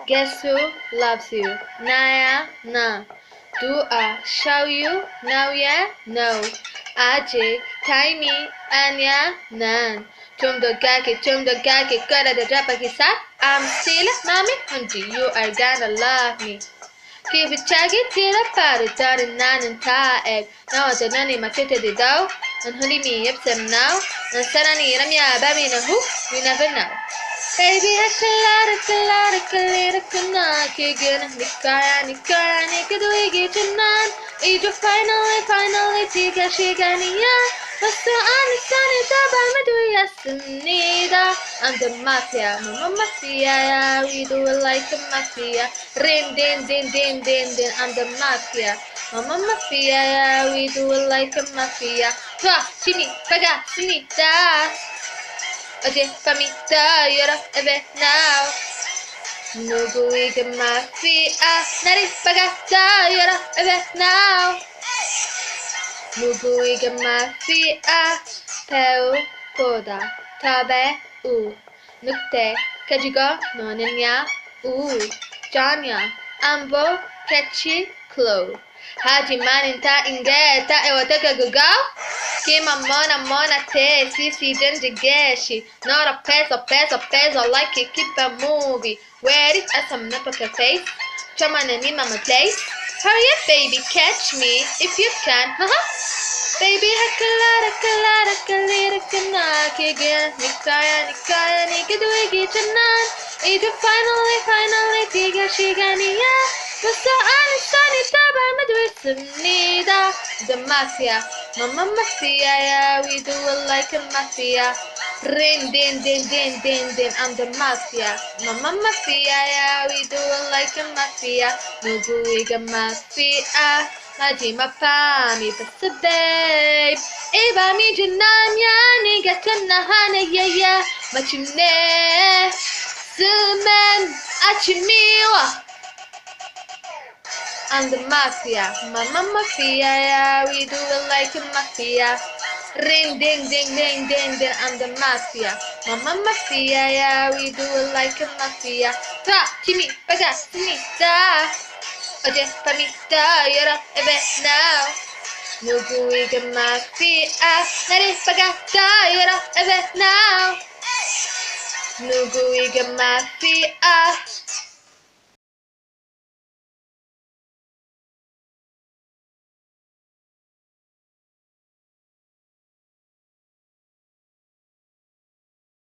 Guess who loves you? 나야 나. Do I show you? No, yeah, no. 아직 타임이 아니야 난. 좀 더 가게 끌어다 잡아기 사. I'm still 맘이 hunty. You are gonna love me. 기비차게 찌라빠를 따른 나는 다 액. 나와서 난이 맞출 때도 넌 흐림이 없음 now. 넌 사랑이라면 밤이는 who? You never know. Baby I could not 기계는 네 거야 네게도 이기지 난 이제 finally 지금 시간이야 벌써 어느 선을 다 밟아두었습니다 I'm the mafia mafia야 We do it like a mafia rin din I'm the mafia mafia야 We do it like a mafia 조심히 박았습니다 어젯밤이 떠요러 every now 누구이게 mafia 나를 박았어요러 every now 누구이게 mafia 배우보다 더 배우 늑대 가지고 노는 야우 전혀 안 보겠지 clue 하지만 인타인 게 다애워다가 그거 기만 머나테 시시전 지게시 널 앞에서 like it keep a movie where it as I'm not poker face 저만은 이 맘을 place hurry up baby catch me if you can baby 하클라라클나 기계 니꺼야 니게도 이기지 난 이제 finally 지금 시간이야 벌써 어느 선이 다 밟아도 있습니다 The mafia mafia야 We do it like a mafia rin din I'm the mafia mafia야 We do it like a mafia 누구이가 mafia 마지막 밤이 됐어 babe 이 밤이 지나면 네 같은 나 하나야 마침내 숨은 아침이 와 I'm the mafia, mafia, yeah, we do it like a mafia. Ring ding I'm the mafia, mafia, yeah, we do it like a mafia. 조심히 박았습니다. 어젯밤이 떠요러 every now. 누구이게 mafia, 나를 박았어요러 every now. 누구이게 mafia.